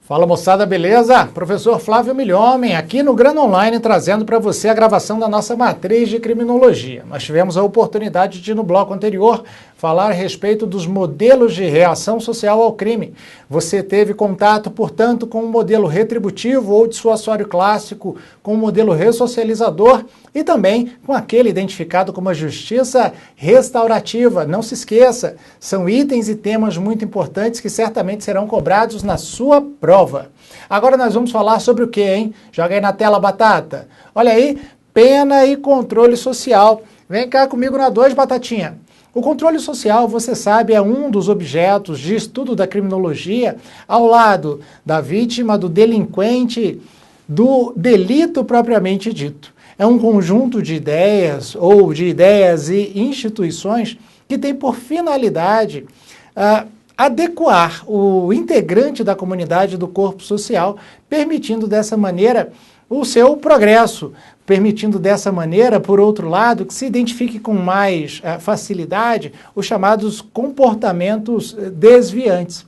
Fala moçada, beleza? Professor Flávio Milhomem, aqui no Grana Online, trazendo para você a gravação da nossa matriz de criminologia. Nós tivemos a oportunidade de, no bloco anterior, falar a respeito dos modelos de reação social ao crime. Você teve contato, portanto, com o modelo retributivo ou dissuasório clássico, com o modelo ressocializador e também com aquele identificado como a justiça restaurativa. Não se esqueça, são itens e temas muito importantes que certamente serão cobrados na sua prova. Agora nós vamos falar sobre o que, hein? Joga aí na tela, Batata. Olha aí, pena e controle social. Vem cá comigo na 2, Batatinha. O controle social, você sabe, é um dos objetos de estudo da criminologia ao lado da vítima, do delinquente, do delito propriamente dito. É um conjunto de ideias ou de ideias e instituições que tem por finalidade adequar o integrante da comunidade do corpo social, permitindo dessa maneira o seu progresso, permitindo dessa maneira, por outro lado, que se identifique com mais facilidade os chamados comportamentos desviantes.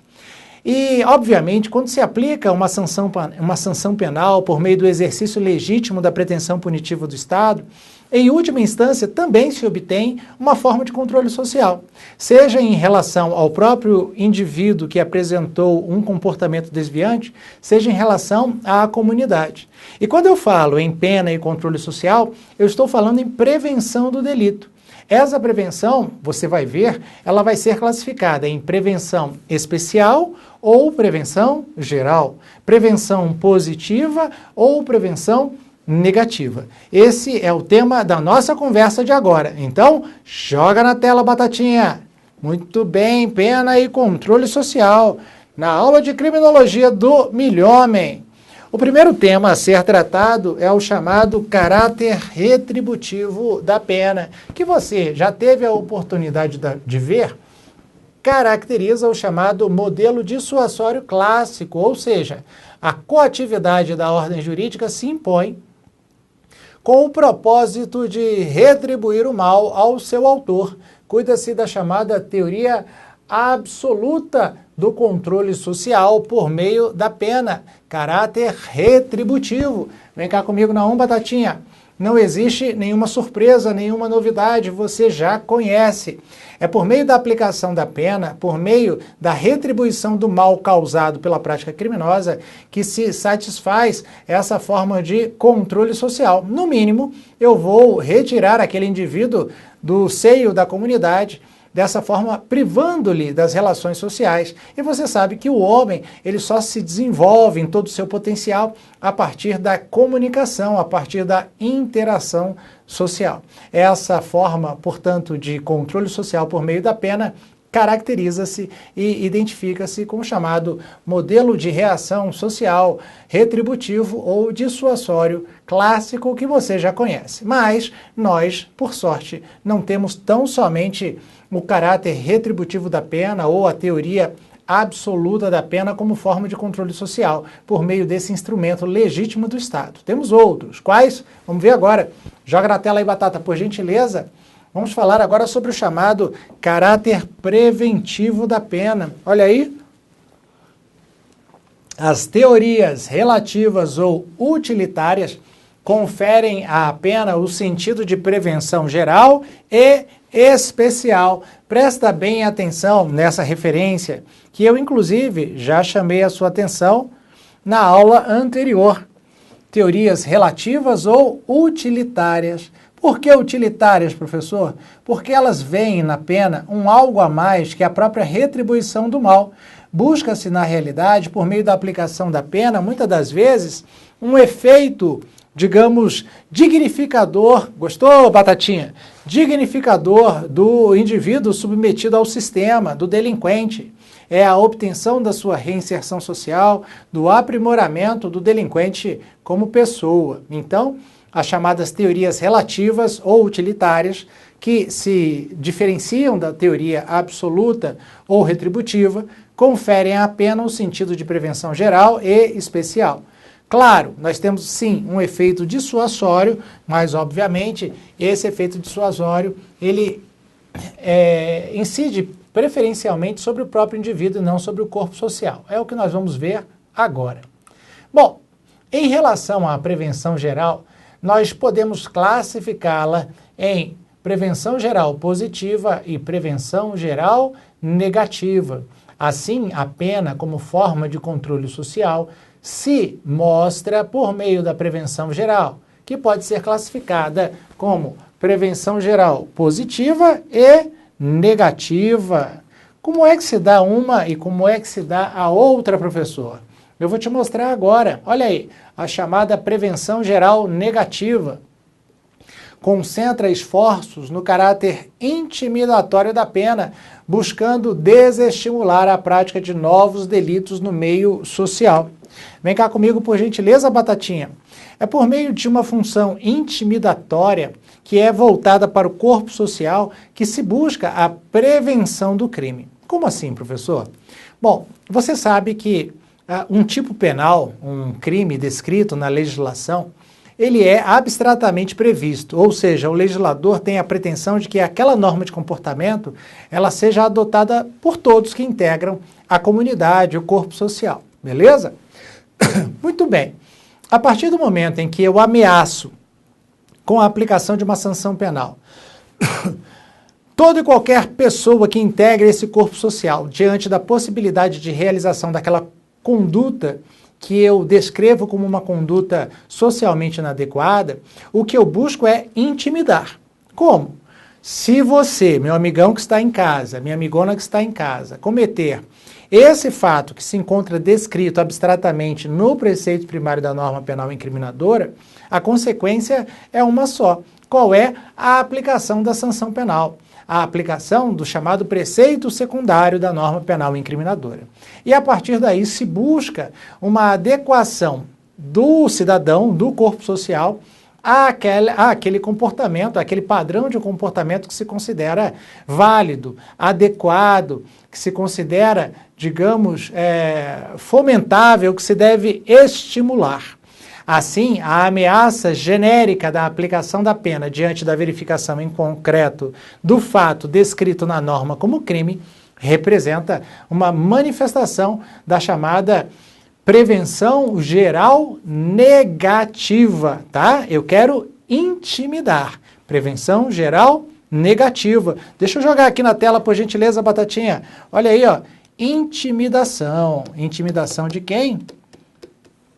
E, obviamente, quando se aplica uma sanção penal por meio do exercício legítimo da pretensão punitiva do Estado, em última instância, também se obtém uma forma de controle social, seja em relação ao próprio indivíduo que apresentou um comportamento desviante, seja em relação à comunidade. E quando eu falo em pena e controle social, eu estou falando em prevenção do delito. Essa prevenção, você vai ver, ela vai ser classificada em prevenção especial ou prevenção geral, prevenção positiva ou prevenção negativa. Esse é o tema da nossa conversa de agora. Então, joga na tela, Batatinha. Muito bem, pena e controle social. Na aula de criminologia do Milhomem. O primeiro tema a ser tratado é o chamado caráter retributivo da pena, que você já teve a oportunidade de ver, caracteriza o chamado modelo dissuasório clássico, ou seja, a coatividade da ordem jurídica se impõe com o propósito de retribuir o mal ao seu autor. Cuida-se da chamada teoria absoluta do controle social por meio da pena, caráter retributivo. Vem cá comigo na 1, Batatinha. Não existe nenhuma surpresa, nenhuma novidade, você já conhece. É por meio da aplicação da pena, por meio da retribuição do mal causado pela prática criminosa, que se satisfaz essa forma de controle social. No mínimo, eu vou retirar aquele indivíduo do seio da comunidade, dessa forma privando-lhe das relações sociais. E você sabe que o homem, ele só se desenvolve em todo o seu potencial a partir da comunicação, a partir da interação social. Essa forma, portanto, de controle social por meio da pena caracteriza-se e identifica-se com o chamado modelo de reação social retributivo ou dissuasório clássico que você já conhece. Mas nós, por sorte, não temos tão somente o caráter retributivo da pena ou a teoria absoluta da pena como forma de controle social, por meio desse instrumento legítimo do Estado. Temos outros. Quais? Vamos ver agora. Joga na tela aí, Batata, por gentileza. Vamos falar agora sobre o chamado caráter preventivo da pena. Olha aí. As teorias relativas ou utilitárias conferem à pena o sentido de prevenção geral e especial. Presta bem atenção nessa referência, que eu, inclusive, já chamei a sua atenção na aula anterior. Teorias relativas ou utilitárias. Por que utilitárias, professor? Porque elas veem na pena um algo a mais que a própria retribuição do mal. Busca-se, na realidade, por meio da aplicação da pena, muitas das vezes, um efeito, digamos, dignificador, gostou, Batatinha? Dignificador do indivíduo submetido ao sistema, do delinquente. É a obtenção da sua reinserção social, do aprimoramento do delinquente como pessoa. Então, as chamadas teorias relativas ou utilitárias, que se diferenciam da teoria absoluta ou retributiva, conferem à pena o sentido de prevenção geral e especial. Claro, nós temos sim um efeito dissuasório, mas obviamente esse efeito dissuasório ele incide preferencialmente sobre o próprio indivíduo e não sobre o corpo social. É o que nós vamos ver agora. Bom, em relação à prevenção geral, nós podemos classificá-la em prevenção geral positiva e prevenção geral negativa. Assim, a pena, como forma de controle social, se mostra por meio da prevenção geral, que pode ser classificada como prevenção geral positiva e negativa. Como é que se dá uma e como é que se dá a outra, professor? Eu vou te mostrar agora. Olha aí, a chamada prevenção geral negativa. Concentra esforços no caráter intimidatório da pena, buscando desestimular a prática de novos delitos no meio social. Vem cá comigo, por gentileza, Batatinha. É por meio de uma função intimidatória que é voltada para o corpo social que se busca a prevenção do crime. Como assim, professor? Bom, você sabe que um tipo penal, um crime descrito na legislação, ele é abstratamente previsto, ou seja, o legislador tem a pretensão de que aquela norma de comportamento ela seja adotada por todos que integram a comunidade, o corpo social, beleza? Muito bem. A partir do momento em que eu ameaço com a aplicação de uma sanção penal, toda e qualquer pessoa que integre esse corpo social diante da possibilidade de realização daquela conduta que eu descrevo como uma conduta socialmente inadequada, o que eu busco é intimidar. Como? Se você, meu amigão que está em casa, minha amigona que está em casa, cometer esse fato que se encontra descrito abstratamente no preceito primário da norma penal incriminadora, a consequência é uma só. Qual é a aplicação da sanção penal? A aplicação do chamado preceito secundário da norma penal incriminadora. E a partir daí se busca uma adequação do cidadão, do corpo social, àquele comportamento, àquele padrão de comportamento que se considera válido, adequado, que se considera, digamos, fomentável, que se deve estimular. Assim, a ameaça genérica da aplicação da pena diante da verificação em concreto do fato descrito na norma como crime representa uma manifestação da chamada prevenção geral negativa, tá? Eu quero intimidar. Prevenção geral negativa. Deixa eu jogar aqui na tela, por gentileza, Batatinha. Olha aí, ó. Intimidação. Intimidação de quem?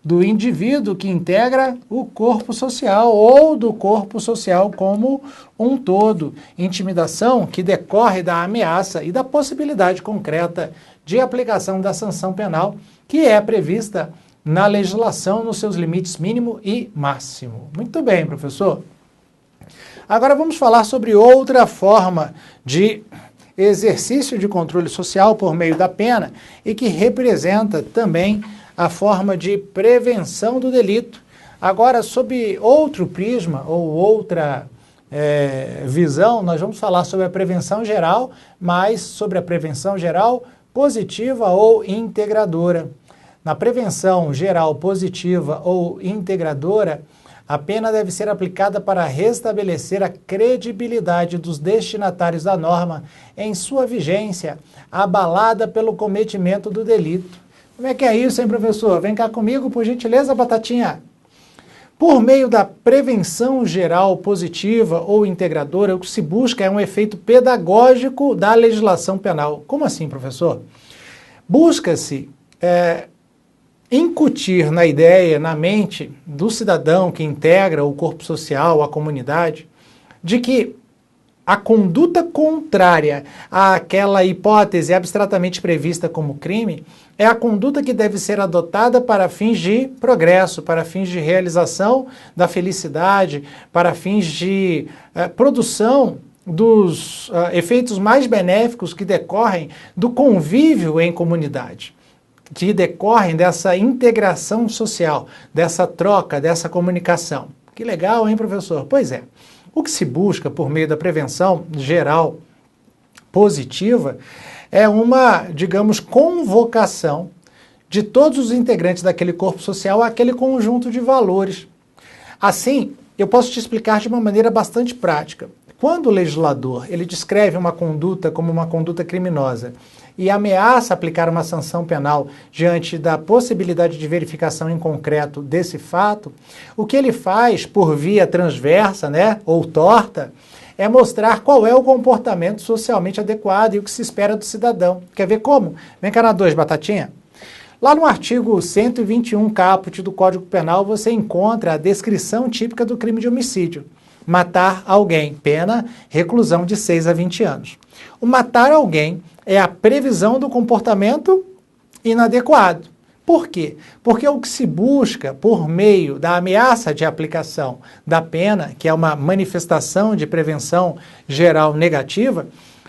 Do indivíduo que integra o corpo social ou do corpo social como um todo. Intimidação que decorre da ameaça e da possibilidade concreta de aplicação da sanção penal que é prevista na legislação nos seus limites mínimo e máximo. Muito bem, professor. Agora vamos falar sobre outra forma de exercício de controle social por meio da pena e que representa também a forma de prevenção do delito. Agora, sob outro prisma ou outra visão, nós vamos falar sobre a prevenção geral, mas sobre a prevenção geral positiva ou integradora. Na prevenção geral positiva ou integradora, a pena deve ser aplicada para restabelecer a credibilidade dos destinatários da norma em sua vigência, abalada pelo cometimento do delito. Como é que é isso, hein, professor? Vem cá comigo, por gentileza, Batatinha. Por meio da prevenção geral positiva ou integradora, o que se busca é um efeito pedagógico da legislação penal. Como assim, professor? Busca-se incutir na ideia, na mente do cidadão que integra o corpo social, a comunidade, de que a conduta contrária àquela hipótese abstratamente prevista como crime é a conduta que deve ser adotada para fins de progresso, para fins de realização da felicidade, para fins de produção dos efeitos mais benéficos que decorrem do convívio em comunidade, que decorrem dessa integração social, dessa troca, dessa comunicação. Que legal, hein, professor? Pois é. O que se busca por meio da prevenção geral positiva é uma, digamos, convocação de todos os integrantes daquele corpo social àquele conjunto de valores. Assim, eu posso te explicar de uma maneira bastante prática. Quando o legislador ele descreve uma conduta como uma conduta criminosa e ameaça aplicar uma sanção penal diante da possibilidade de verificação em concreto desse fato, o que ele faz por via transversa, né, ou torta, é mostrar qual é o comportamento socialmente adequado e o que se espera do cidadão. Quer ver como? Vem cá na 2, Batatinha. Lá no artigo 121 caput do Código Penal você encontra a descrição típica do crime de homicídio. Matar alguém, pena, reclusão de 6 a 20 anos. O matar alguém é a previsão do comportamento inadequado. Por quê? Porque o que se busca por meio da ameaça de aplicação da pena, que é uma manifestação de prevenção geral negativa,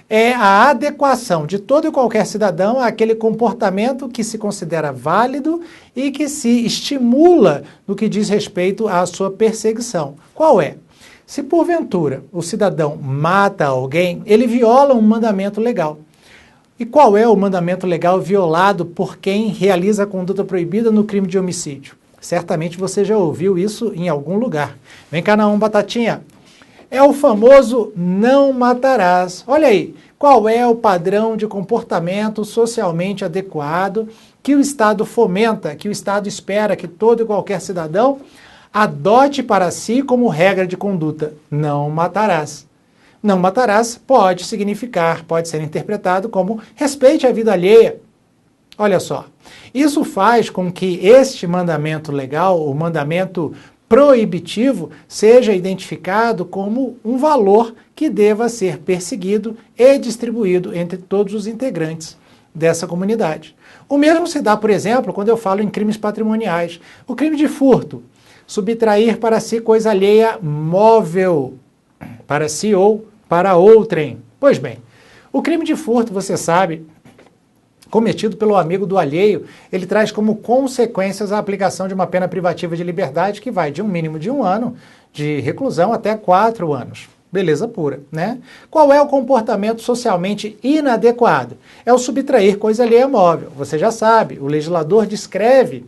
é a adequação de todo e qualquer cidadão àquele comportamento que se considera válido e que se estimula no que diz respeito à sua perseguição. Qual é? Se porventura o cidadão mata alguém, ele viola um mandamento legal. E qual é o mandamento legal violado por quem realiza a conduta proibida no crime de homicídio? Certamente você já ouviu isso em algum lugar. Vem cá na 1, Batatinha. É o famoso não matarás. Olha aí, qual é o padrão de comportamento socialmente adequado que o Estado fomenta, que o Estado espera que todo e qualquer cidadão adote para si como regra de conduta? Não matarás. Não matarás pode significar, pode ser interpretado como respeite a vida alheia. Olha só, isso faz com que este mandamento legal, o mandamento proibitivo, seja identificado como um valor que deva ser perseguido e distribuído entre todos os integrantes dessa comunidade. O mesmo se dá, por exemplo, quando eu falo em crimes patrimoniais. O crime de furto, subtrair para si coisa alheia móvel, para si ou para outrem. Pois bem, o crime de furto, você sabe, cometido pelo amigo do alheio, ele traz como consequências a aplicação de uma pena privativa de liberdade que vai de um mínimo de 1 ano de reclusão até 4 anos. Beleza pura, né? Qual é o comportamento socialmente inadequado? É o subtrair coisa alheia móvel. Você já sabe, o legislador descreve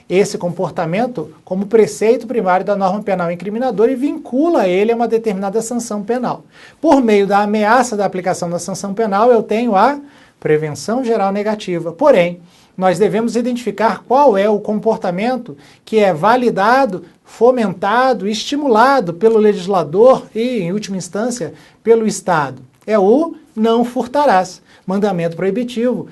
esse comportamento como preceito primário da norma penal incriminadora e vincula ele a uma determinada sanção penal. Por meio da ameaça da aplicação da sanção penal, eu tenho a prevenção geral negativa. Porém, nós devemos identificar qual é o comportamento que é validado, fomentado, estimulado pelo legislador e, em última instância, pelo Estado. É o não furtarás. Mandamento proibitivo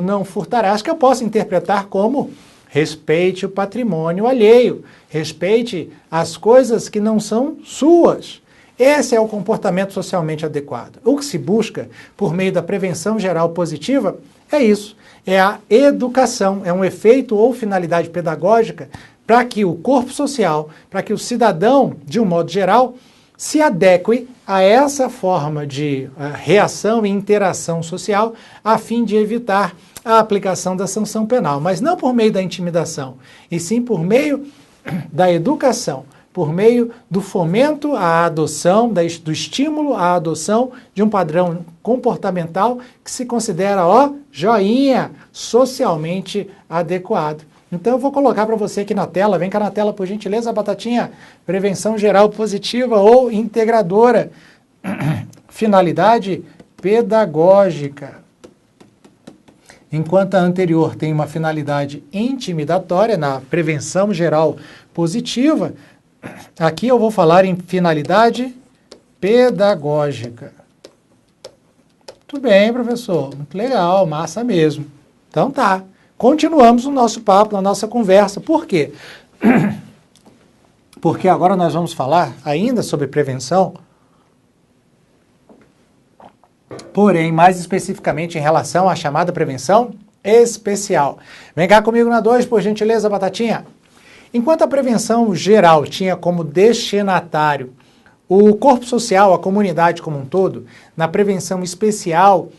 não furtarás, que eu posso interpretar como respeite o patrimônio alheio, respeite as coisas que não são suas. Esse é o comportamento socialmente adequado. O que se busca, por meio da prevenção geral positiva, é isso. É a educação, é um efeito ou finalidade pedagógica para que o corpo social, para que o cidadão, de um modo geral, se adeque a essa forma de reação e interação social, a fim de evitar a aplicação da sanção penal, mas não por meio da intimidação, e sim por meio da educação, por meio do fomento à adoção, do estímulo à adoção de um padrão comportamental que se considera, joinha, socialmente adequado. Então eu vou colocar para você aqui na tela, vem cá na tela por gentileza, Batatinha, prevenção geral positiva ou integradora, finalidade pedagógica. Enquanto a anterior tem uma finalidade intimidatória, na prevenção geral positiva, aqui eu vou falar em finalidade pedagógica. Tudo bem, professor, muito legal, massa mesmo. Então tá, continuamos o nosso papo, a nossa conversa. Por quê? Porque agora nós vamos falar ainda sobre prevenção, porém, mais especificamente em relação à chamada prevenção especial. Vem cá comigo na 2, por gentileza, Batatinha. Enquanto a prevenção geral tinha como destinatário o corpo social, a comunidade como um todo, na prevenção especial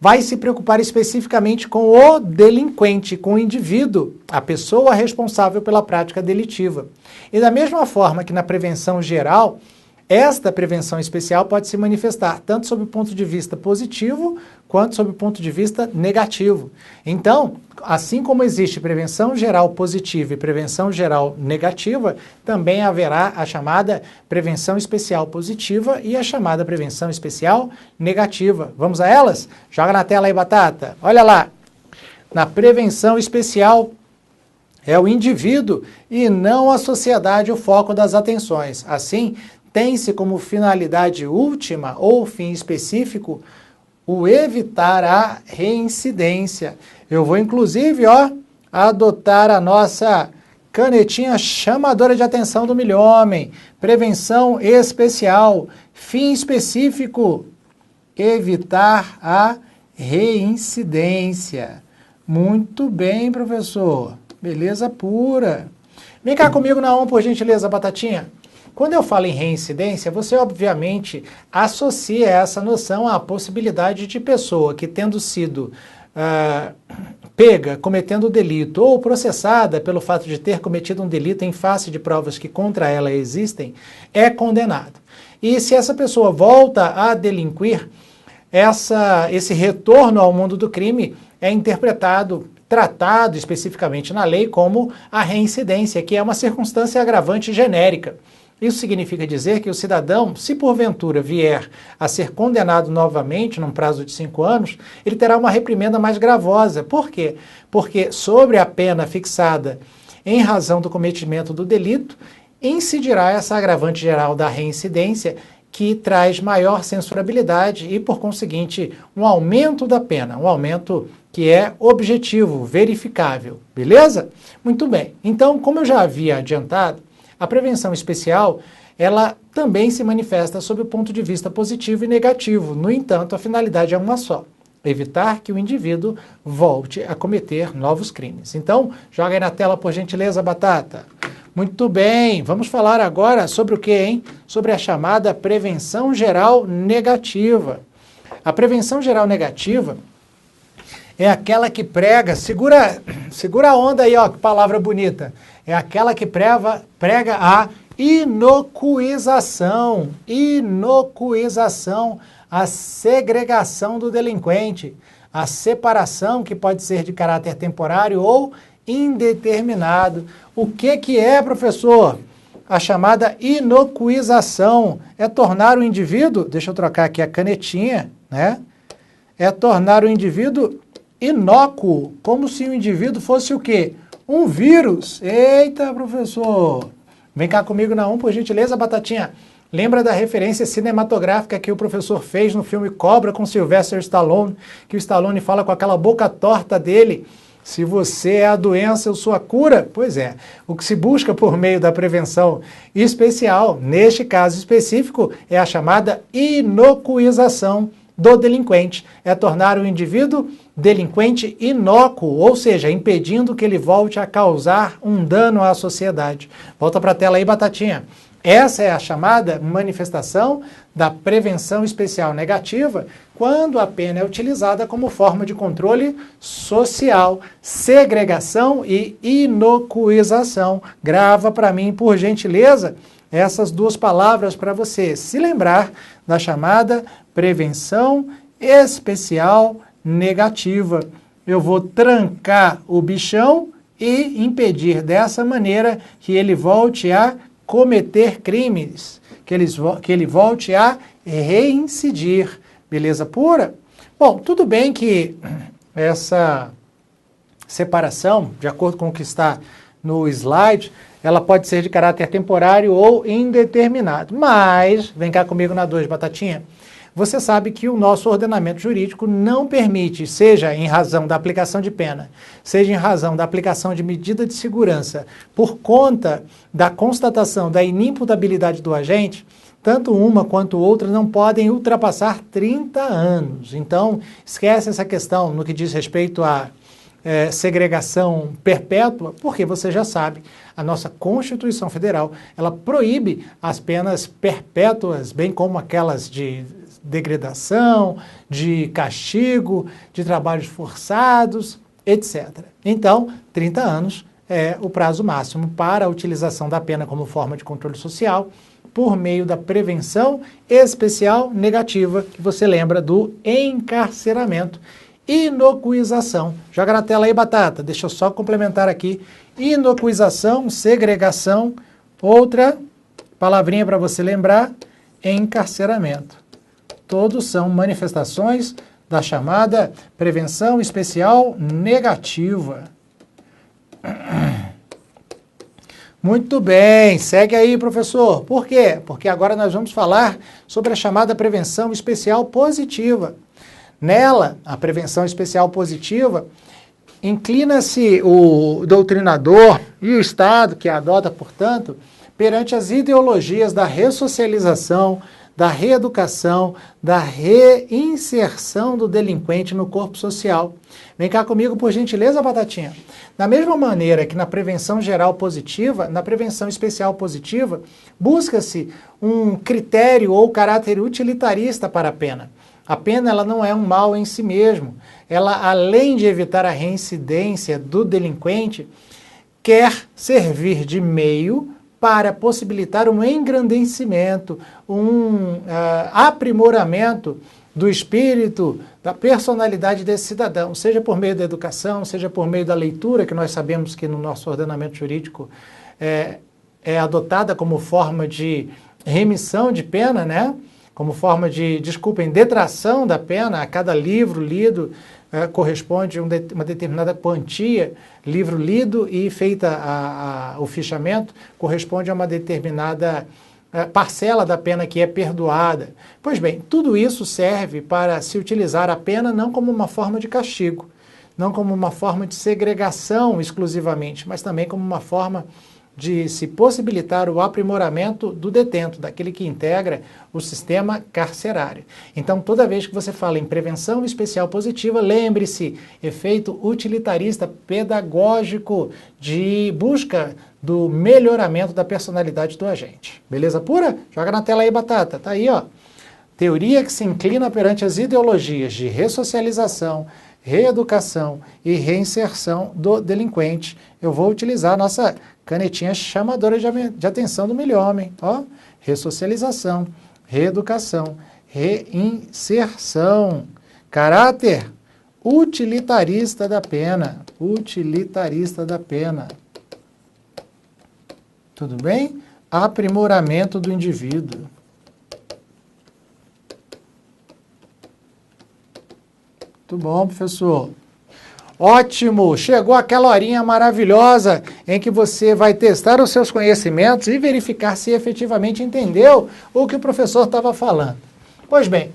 vai se preocupar especificamente com o delinquente, com o indivíduo, a pessoa responsável pela prática delitiva. E da mesma forma que na prevenção geral, esta prevenção especial pode se manifestar tanto sob o ponto de vista positivo, quanto sob o ponto de vista negativo. Então, assim como existe prevenção geral positiva e prevenção geral negativa, também haverá a chamada prevenção especial positiva e a chamada prevenção especial negativa. Vamos a elas? Joga na tela aí, Batata. Olha lá. Na prevenção especial, é o indivíduo e não a sociedade o foco das atenções. Assim, tem-se como finalidade última ou fim específico o evitar a reincidência. Eu vou, inclusive, adotar a nossa canetinha chamadora de atenção do milhomem. Prevenção especial, fim específico, evitar a reincidência. Muito bem, professor. Beleza pura. Vem cá comigo na 1, por gentileza, Batatinha. Quando eu falo em reincidência, você obviamente associa essa noção à possibilidade de pessoa que, tendo sido pega cometendo o delito ou processada pelo fato de ter cometido um delito em face de provas que contra ela existem, é condenado. E se essa pessoa volta a delinquir, esse retorno ao mundo do crime é interpretado, tratado especificamente na lei como a reincidência, que é uma circunstância agravante genérica. Isso significa dizer que o cidadão, se porventura vier a ser condenado novamente num prazo de 5 anos, ele terá uma reprimenda mais gravosa. Por quê? Porque sobre a pena fixada em razão do cometimento do delito, incidirá essa agravante geral da reincidência, que traz maior censurabilidade e, por conseguinte, um aumento da pena, um aumento que é objetivo, verificável. Beleza? Muito bem. Então, como eu já havia adiantado, a prevenção especial, ela também se manifesta sob o ponto de vista positivo e negativo. No entanto, a finalidade é uma só: evitar que o indivíduo volte a cometer novos crimes. Então, joga aí na tela, por gentileza, Batata. Muito bem, vamos falar agora sobre o que, hein? Sobre a chamada prevenção geral negativa. A prevenção geral negativa é aquela que prega, segura a onda aí, que palavra bonita. É aquela que prega a inocuização, a segregação do delinquente, a separação que pode ser de caráter temporário ou indeterminado. O que é, professor? A chamada inocuização é tornar o indivíduo, deixa eu trocar aqui a canetinha, né? É tornar o indivíduo inócuo, como se o indivíduo fosse o quê? Um vírus. Eita, professor! Vem cá comigo na 1, por gentileza, Batatinha. Lembra da referência cinematográfica que o professor fez no filme Cobra com Sylvester Stallone, que o Stallone fala com aquela boca torta dele: se você é a doença, eu sou a cura? Pois é, o que se busca por meio da prevenção especial, neste caso específico, é a chamada inocuização do delinquente. É tornar o indivíduo delinquente inócuo, ou seja, impedindo que ele volte a causar um dano à sociedade. Volta para a tela aí, Batatinha. Essa é a chamada manifestação da prevenção especial negativa, quando a pena é utilizada como forma de controle social, segregação e inocuização. Grava para mim, por gentileza, essas duas palavras para você se lembrar da chamada prevenção especial negativa. Eu vou trancar o bichão e impedir dessa maneira que ele volte a cometer crimes, que ele volte a reincidir. Beleza pura? Bom, tudo bem que essa separação, de acordo com o que está no slide, ela pode ser de caráter temporário ou indeterminado. Mas, vem cá comigo na 2, Batatinha. Você sabe que o nosso ordenamento jurídico não permite, seja em razão da aplicação de pena, seja em razão da aplicação de medida de segurança, por conta da constatação da inimputabilidade do agente, tanto uma quanto outra não podem ultrapassar 30 anos. Então, esquece essa questão no que diz respeito à segregação perpétua, porque você já sabe, a nossa Constituição Federal, ela proíbe as penas perpétuas, bem como aquelas de degradação, de castigo, de trabalhos forçados, etc. Então, 30 anos é o prazo máximo para a utilização da pena como forma de controle social, por meio da prevenção especial negativa, que você lembra do encarceramento. Inocuização. Joga na tela aí, Batata. Deixa eu só complementar aqui. Inocuização, segregação. Outra palavrinha para você lembrar, encarceramento. Todos são manifestações da chamada prevenção especial negativa. Muito bem, segue aí, professor. Por quê? Porque agora nós vamos falar sobre a chamada prevenção especial positiva. Nela, a prevenção especial positiva, inclina-se o doutrinador e o Estado, que a adota, portanto, perante as ideologias da ressocialização, da reeducação, da reinserção do delinquente no corpo social. Vem cá comigo, por gentileza, Batatinha. Da mesma maneira que na prevenção geral positiva, na prevenção especial positiva, busca-se um critério ou caráter utilitarista para a pena. A pena ela não é um mal em si mesmo. Ela, além de evitar a reincidência do delinquente, quer servir de meio para possibilitar um engrandecimento, um aprimoramento do espírito, da personalidade desse cidadão, seja por meio da educação, seja por meio da leitura, que nós sabemos que no nosso ordenamento jurídico é adotada como forma de remissão de pena, né? Como forma de, detração da pena. A cada livro lido corresponde uma determinada quantia, livro lido e feita o fichamento, corresponde a uma determinada parcela da pena que é perdoada. Pois bem, tudo isso serve para se utilizar a pena não como uma forma de castigo, não como uma forma de segregação exclusivamente, mas também como uma forma de se possibilitar o aprimoramento do detento, daquele que integra o sistema carcerário. Então, toda vez que você fala em prevenção especial positiva, lembre-se, efeito utilitarista pedagógico de busca do melhoramento da personalidade do agente. Beleza pura? Joga na tela aí, Batata. Tá aí, ó. Teoria que se inclina perante as ideologias de ressocialização, reeducação e reinserção do delinquente. Eu vou utilizar a nossa canetinha chamadora de atenção do milhomem. Ó, ressocialização, reeducação, reinserção. Caráter utilitarista da pena. Utilitarista da pena. Tudo bem? Aprimoramento do indivíduo. Muito bom, professor. Ótimo! Chegou aquela horinha maravilhosa em que você vai testar os seus conhecimentos e verificar se efetivamente entendeu o que o professor estava falando. Pois bem,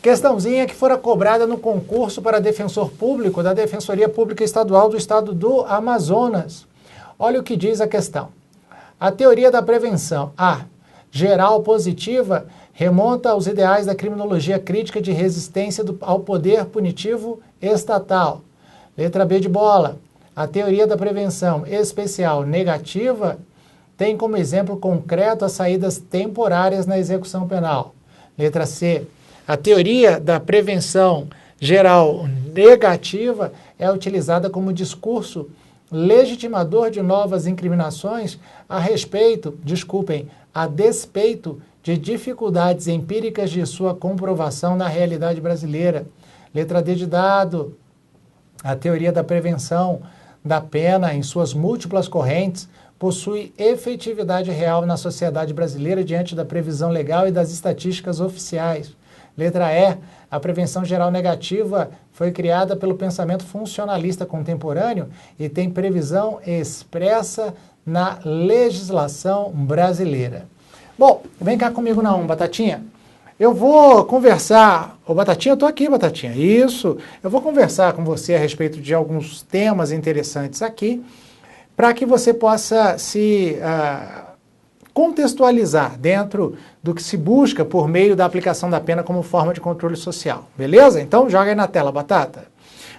questãozinha que fora cobrada no concurso para defensor público da Defensoria Pública Estadual do Estado do Amazonas. Olha o que diz a questão. A teoria da prevenção, geral positiva, remonta aos ideais da criminologia crítica de resistência ao poder punitivo estatal. Letra B de bola. A teoria da prevenção especial negativa tem como exemplo concreto as saídas temporárias na execução penal. Letra C. A teoria da prevenção geral negativa é utilizada como discurso legitimador de novas incriminações a despeito de dificuldades empíricas de sua comprovação na realidade brasileira. Letra D de dado. A teoria da prevenção da pena, em suas múltiplas correntes, possui efetividade real na sociedade brasileira diante da previsão legal e das estatísticas oficiais. Letra E. A prevenção geral negativa foi criada pelo pensamento funcionalista contemporâneo e tem previsão expressa na legislação brasileira. Bom, vem cá comigo na Batatinha. Eu vou conversar... Ô, Batatinha, eu tô aqui, Batatinha. Isso. Eu vou conversar com você a respeito de alguns temas interessantes aqui, para que você possa se contextualizar dentro do que se busca por meio da aplicação da pena como forma de controle social. Beleza? Então, joga aí na tela, Batata.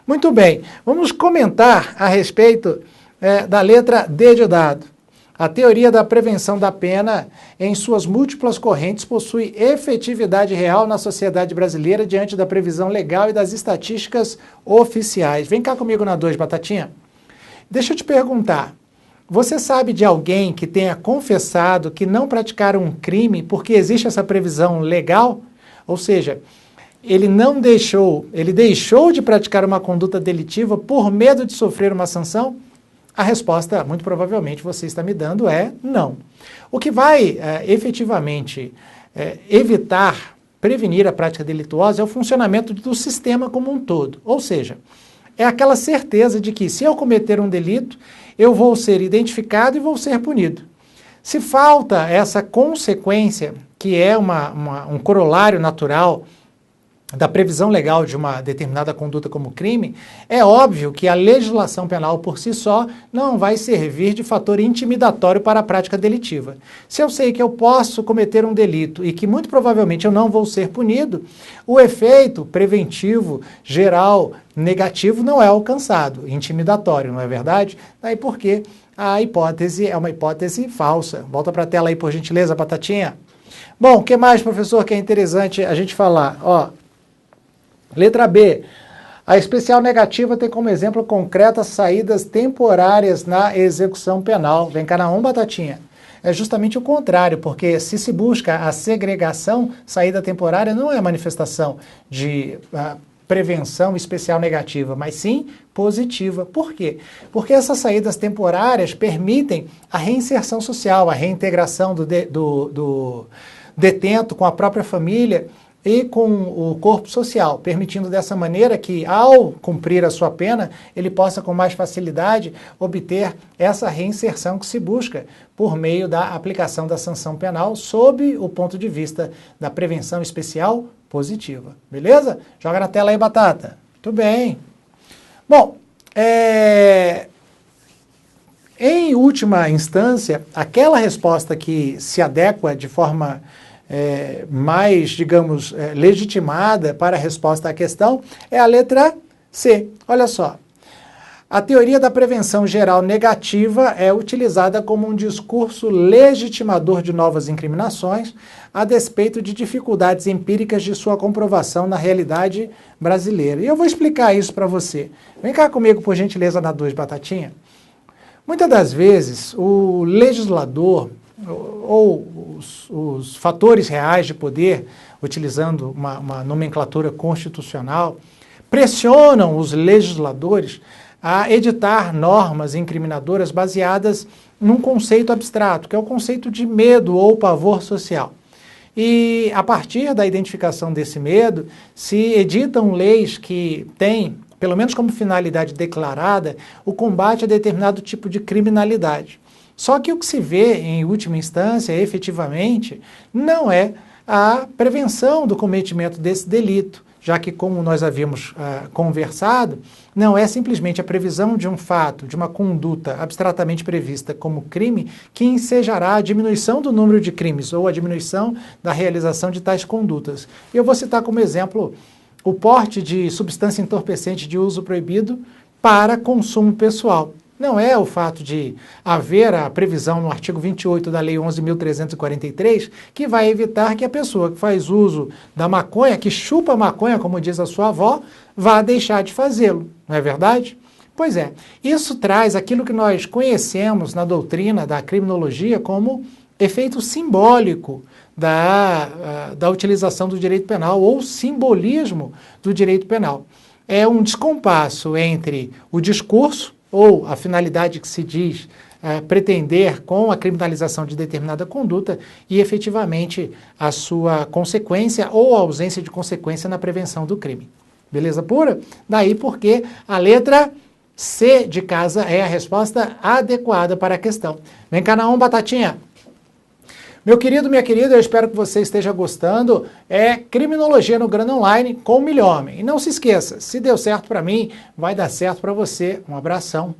Muito bem. Vamos comentar a respeito da letra D de dado. A teoria da prevenção da pena, em suas múltiplas correntes, possui efetividade real na sociedade brasileira diante da previsão legal e das estatísticas oficiais. Vem cá comigo na 2, Batatinha. Deixa eu te perguntar, Você sabe de alguém que tenha confessado que não praticaram um crime porque existe essa previsão legal? Ou seja, ele deixou de praticar uma conduta delitiva por medo de sofrer uma sanção? A resposta, muito provavelmente, você está me dando é não. O que vai efetivamente prevenir a prática delituosa é o funcionamento do sistema como um todo. Ou seja, é aquela certeza de que se eu cometer um delito, eu vou ser identificado e vou ser punido. Se falta essa consequência, que é um corolário natural da previsão legal de uma determinada conduta como crime, é óbvio que a legislação penal por si só não vai servir de fator intimidatório para a prática delitiva. Se eu sei que eu posso cometer um delito e que muito provavelmente eu não vou ser punido, o efeito preventivo geral negativo não é alcançado, intimidatório, não é verdade? Daí porque a hipótese é uma hipótese falsa. Volta para a tela aí, por gentileza, Batatinha. Bom, o que mais, professor, que é interessante a gente falar? Ó, letra B. A especial negativa tem como exemplo concreto as saídas temporárias na execução penal. Vem cá na Batatinha. É justamente o contrário, porque se busca a segregação, saída temporária não é manifestação de prevenção especial negativa, mas sim positiva. Por quê? Porque essas saídas temporárias permitem a reinserção social, a reintegração do detento com a própria família e com o corpo social, permitindo dessa maneira que, ao cumprir a sua pena, ele possa com mais facilidade obter essa reinserção que se busca por meio da aplicação da sanção penal sob o ponto de vista da prevenção especial positiva. Beleza? Joga na tela aí, Batata. Muito bem. Bom, em última instância, aquela resposta que se adequa de forma mais, digamos, legitimada para a resposta à questão é a letra C. Olha só. A teoria da prevenção geral negativa é utilizada como um discurso legitimador de novas incriminações, a despeito de dificuldades empíricas de sua comprovação na realidade brasileira. E eu vou explicar isso para você. Vem cá comigo, por gentileza, na 2, Batatinha. Muitas das vezes, o legislador ou os fatores reais de poder, utilizando uma nomenclatura constitucional, pressionam os legisladores a editar normas incriminadoras baseadas num conceito abstrato, que é o conceito de medo ou pavor social. E, a partir da identificação desse medo, se editam leis que têm, pelo menos como finalidade declarada, o combate a determinado tipo de criminalidade. Só que o que se vê, em última instância, efetivamente, não é a prevenção do cometimento desse delito, já que, como nós havíamos conversado, não é simplesmente a previsão de um fato, de uma conduta abstratamente prevista como crime, que ensejará a diminuição do número de crimes ou a diminuição da realização de tais condutas. Eu vou citar como exemplo o porte de substância entorpecente de uso proibido para consumo pessoal. Não é o fato de haver a previsão no artigo 28 da Lei 11.343 que vai evitar que a pessoa que faz uso da maconha, que chupa maconha, como diz a sua avó, vá deixar de fazê-lo. Não é verdade? Pois é. Isso traz aquilo que nós conhecemos na doutrina da criminologia como efeito simbólico da utilização do direito penal ou simbolismo do direito penal. É um descompasso entre o discurso ou a finalidade que se diz pretender com a criminalização de determinada conduta e efetivamente a sua consequência ou a ausência de consequência na prevenção do crime. Beleza pura? Daí porque a letra C de casa é a resposta adequada para a questão. Vem cá na Batatinha. Meu querido, minha querida, eu espero que você esteja gostando. É Criminologia no Grana Online com Milhomem. E não se esqueça, se deu certo para mim, vai dar certo para você. Um abração.